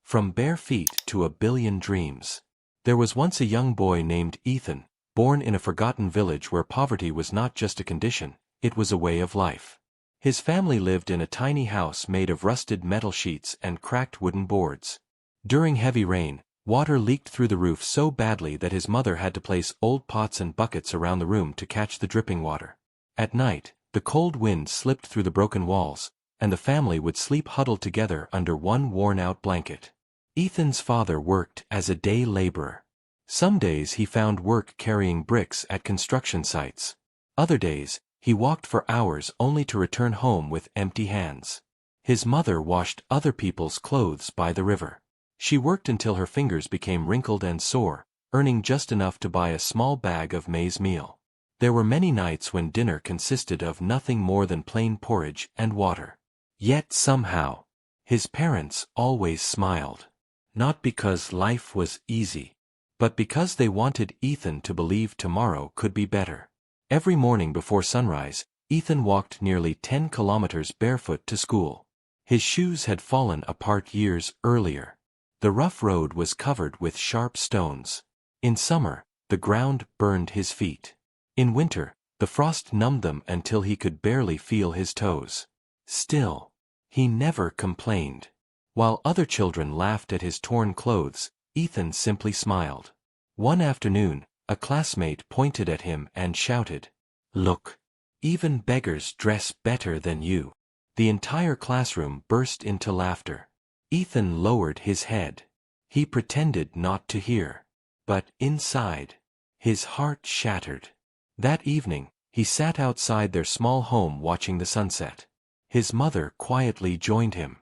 From bare feet to a billion dreams. There was once a young boy named Ethan, born in a forgotten village where poverty was not just a condition, it was a way of life. His family lived in a tiny house made of rusted metal sheets and cracked wooden boards. During heavy rain, water leaked through the roof so badly that his mother had to place old pots and buckets around the room to catch the dripping water. At night, the cold wind slipped through the broken walls, and the family would sleep huddled together under one worn-out blanket. Ethan's father worked as a day laborer. Some days he found work carrying bricks at construction sites. Other days, he walked for hours only to return home with empty hands. His mother washed other people's clothes by the river. She worked until her fingers became wrinkled and sore, earning just enough to buy a small bag of maize meal. There were many nights when dinner consisted of nothing more than plain porridge and water. Yet somehow, his parents always smiled. Not because life was easy, but because they wanted Ethan to believe tomorrow could be better. Every morning before sunrise, Ethan walked nearly 10 kilometers barefoot to school. His shoes had fallen apart years earlier. The rough road was covered with sharp stones. In summer, the ground burned his feet. In winter, the frost numbed them until he could barely feel his toes. Still, he never complained. While other children laughed at his torn clothes, Ethan simply smiled. One afternoon, a classmate pointed at him and shouted, "Look! Even beggars dress better than you." The entire classroom burst into laughter. Ethan lowered his head. He pretended not to hear. But inside, his heart shattered. That evening, he sat outside their small home watching the sunset. His mother quietly joined him.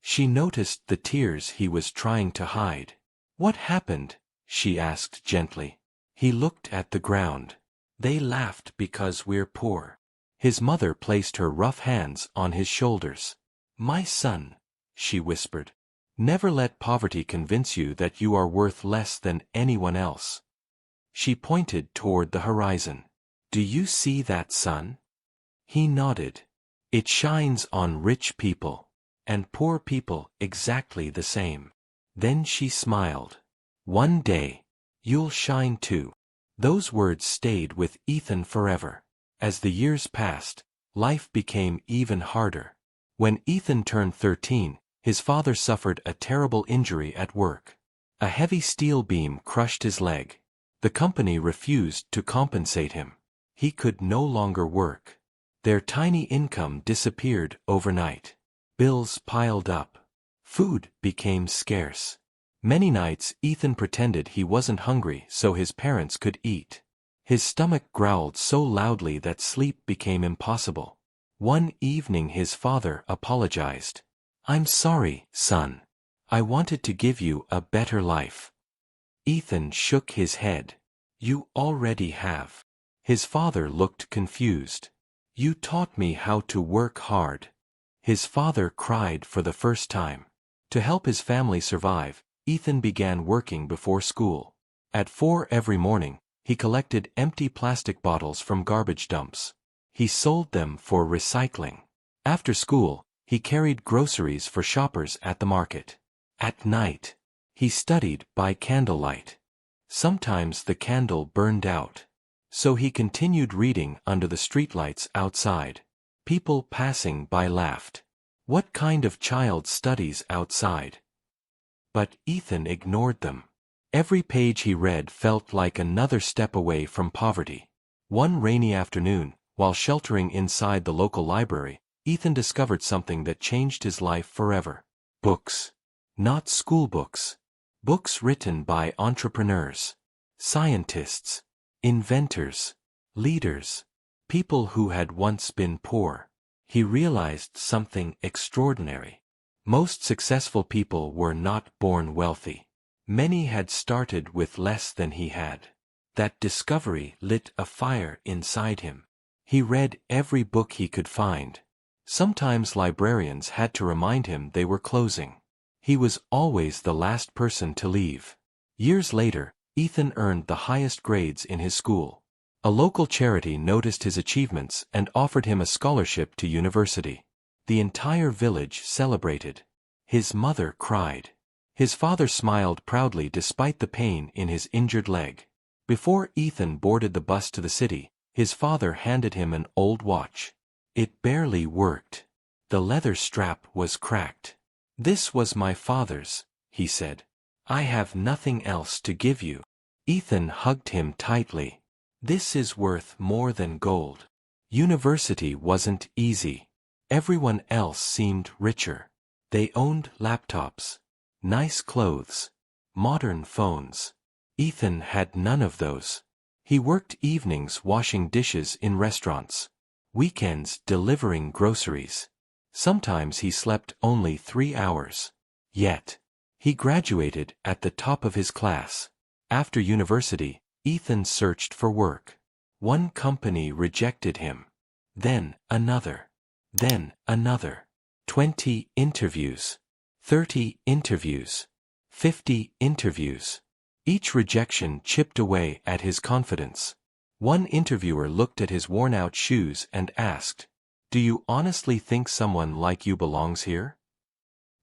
She noticed the tears he was trying to hide. "What happened?" she asked gently. He looked at the ground. "They laughed because we're poor." His mother placed her rough hands on his shoulders. "My son," she whispered, "never let poverty convince you that you are worth less than anyone else." She pointed toward the horizon. "Do you see that sun?" He nodded. "It shines on rich people. And poor people exactly the same." Then she smiled. "One day, you'll shine too." Those words stayed with Ethan forever. As the years passed, life became even harder. When Ethan turned 13, his father suffered a terrible injury at work. A heavy steel beam crushed his leg. The company refused to compensate him. He could no longer work. Their tiny income disappeared overnight. Bills piled up. Food became scarce. Many nights Ethan pretended he wasn't hungry so his parents could eat. His stomach growled so loudly that sleep became impossible. One evening his father apologized. "I'm sorry, son. I wanted to give you a better life." Ethan shook his head. "You already have." His father looked confused. "You taught me how to work hard." His father cried for the first time. To help his family survive, Ethan began working before school. At 4 every morning, he collected empty plastic bottles from garbage dumps. He sold them for recycling. After school, he carried groceries for shoppers at the market. At night, he studied by candlelight. Sometimes the candle burned out. So he continued reading under the streetlights outside. People passing by laughed. What kind of child studies outside? But Ethan ignored them. Every page he read felt like another step away from poverty. One rainy afternoon, while sheltering inside the local library, Ethan discovered something that changed his life forever. Books. Not school books. Books written by entrepreneurs, scientists, inventors, leaders, people who had once been poor. He realized something extraordinary. Most successful people were not born wealthy. Many had started with less than he had. That discovery lit a fire inside him. He read every book he could find. Sometimes librarians had to remind him they were closing. He was always the last person to leave. Years later, Ethan earned the highest grades in his school. A local charity noticed his achievements and offered him a scholarship to university. The entire village celebrated. His mother cried. His father smiled proudly despite the pain in his injured leg. Before Ethan boarded the bus to the city, his father handed him an old watch. It barely worked. The leather strap was cracked. "This was my father's," he said. "I have nothing else to give you." Ethan hugged him tightly. "This is worth more than gold." University wasn't easy. Everyone else seemed richer. They owned laptops, nice clothes, modern phones. Ethan had none of those. He worked evenings washing dishes in restaurants, weekends delivering groceries. Sometimes he slept only 3 hours. Yet, he graduated at the top of his class. After university, Ethan searched for work. One company rejected him. Then another. Then another. 20 interviews. 30 interviews. 50 interviews. Each rejection chipped away at his confidence. One interviewer looked at his worn-out shoes and asked, "Do you honestly think someone like you belongs here?"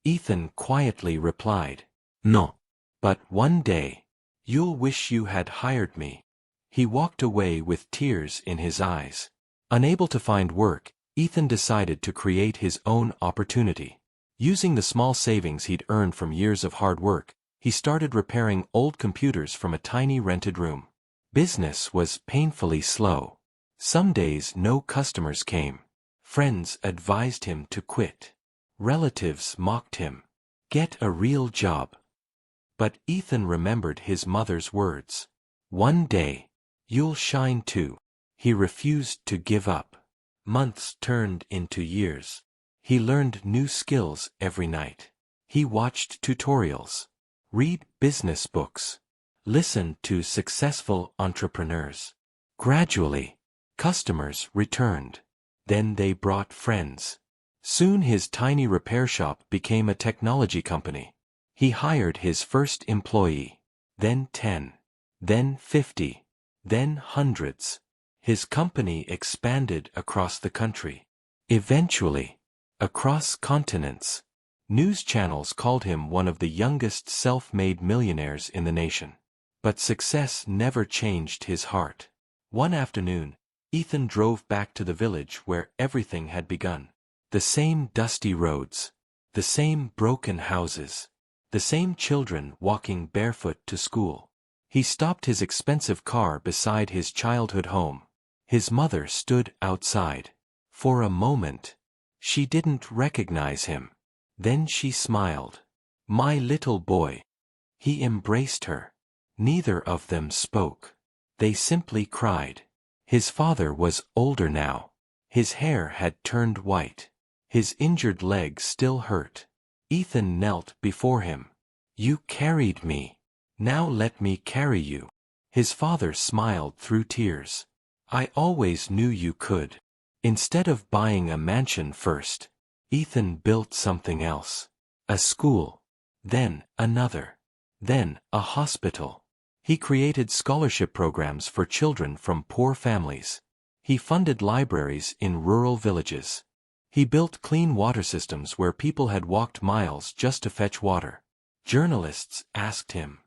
Ethan quietly replied, "No. But one day, you'll wish you had hired me." He walked away with tears in his eyes. Unable to find work, Ethan decided to create his own opportunity. Using the small savings he'd earned from years of hard work, he started repairing old computers from a tiny rented room. Business was painfully slow. Some days no customers came. Friends advised him to quit. Relatives mocked him. "Get a real job." But Ethan remembered his mother's words. "One day, you'll shine too." He refused to give up. Months turned into years. He learned new skills every night. He watched tutorials, read business books, listened to successful entrepreneurs. Gradually, customers returned. Then they brought friends. Soon his tiny repair shop became a technology company. He hired his first employee, then 10, then 50, then hundreds. His company expanded across the country. Eventually, across continents, news channels called him one of the youngest self-made millionaires in the nation. But success never changed his heart. One afternoon, Ethan drove back to the village where everything had begun. The same dusty roads, the same broken houses, the same children walking barefoot to school. He stopped his expensive car beside his childhood home. His mother stood outside. For a moment, she didn't recognize him. Then she smiled. "My little boy." He embraced her. Neither of them spoke. They simply cried. His father was older now. His hair had turned white. His injured leg still hurt. Ethan knelt before him. "You carried me. Now let me carry you." His father smiled through tears. "I always knew you could." Instead of buying a mansion first, Ethan built something else. A school. Then another. Then a hospital. He created scholarship programs for children from poor families. He funded libraries in rural villages. He built clean water systems where people had walked miles just to fetch water. Journalists asked him,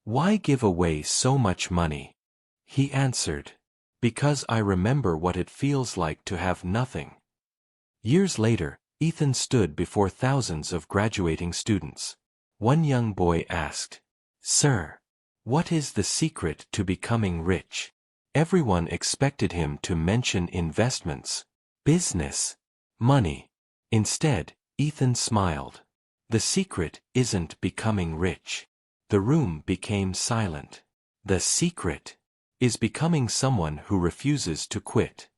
"Why give away so much money?" He answered, "Because I remember what it feels like to have nothing." Years later, Ethan stood before thousands of graduating students. One young boy asked, "Sir, what is the secret to becoming rich?" Everyone expected him to mention investments, business, money. Instead, Ethan smiled. "The secret isn't becoming rich." The room became silent. "The secret is becoming someone who refuses to quit."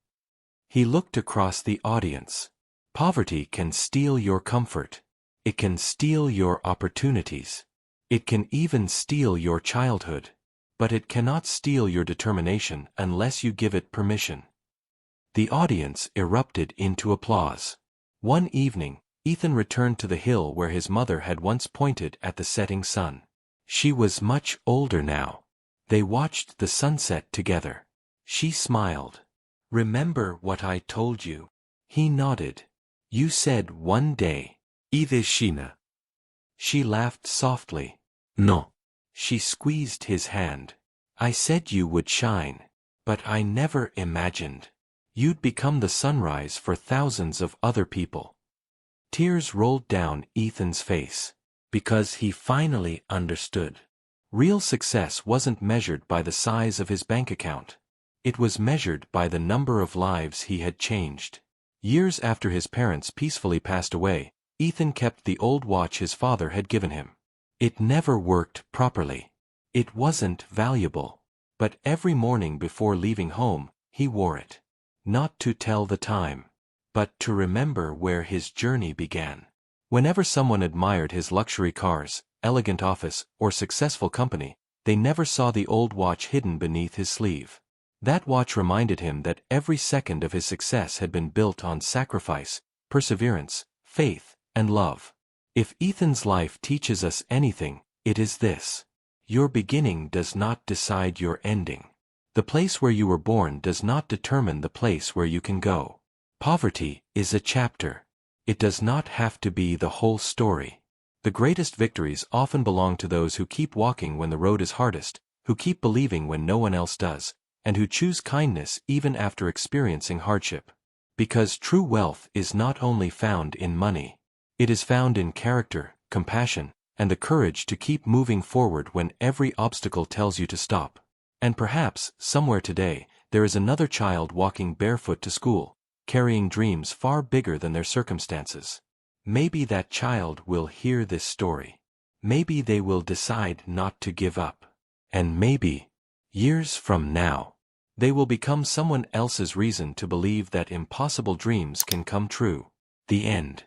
He looked across the audience. Poverty can steal your comfort. It can steal your opportunities. It can even steal your childhood. But it cannot steal your determination unless you give it permission. The audience erupted into applause. One evening, Ethan returned to the hill where his mother had once pointed at the setting sun. She was much older now. They watched the sunset together. She smiled. "Remember what I told you?" He nodded. "You said one day, Idishina." She laughed softly. No. She squeezed his hand. I said you would shine. But I never imagined you'd become the sunrise for thousands of other people. Tears rolled down Ethan's face. Because he finally understood. Real success wasn't measured by the size of his bank account. It was measured by the number of lives he had changed. Years after his parents peacefully passed away, Ethan kept the old watch his father had given him. It never worked properly. It wasn't valuable. But every morning before leaving home, he wore it. Not to tell the time, but to remember where his journey began. Whenever someone admired his luxury cars, elegant office, or successful company, they never saw the old watch hidden beneath his sleeve. That watch reminded him that every second of his success had been built on sacrifice, perseverance, faith, and love. If Ethan's life teaches us anything, it is this. Your beginning does not decide your ending. The place where you were born does not determine the place where you can go. Poverty is a chapter. It does not have to be the whole story. The greatest victories often belong to those who keep walking when the road is hardest, who keep believing when no one else does, and who choose kindness even after experiencing hardship. Because true wealth is not only found in money. It is found in character, compassion, and the courage to keep moving forward when every obstacle tells you to stop. And perhaps, somewhere today, there is another child walking barefoot to school, carrying dreams far bigger than their circumstances. Maybe that child will hear this story. Maybe they will decide not to give up. And maybe, years from now, they will become someone else's reason to believe that impossible dreams can come true. The end.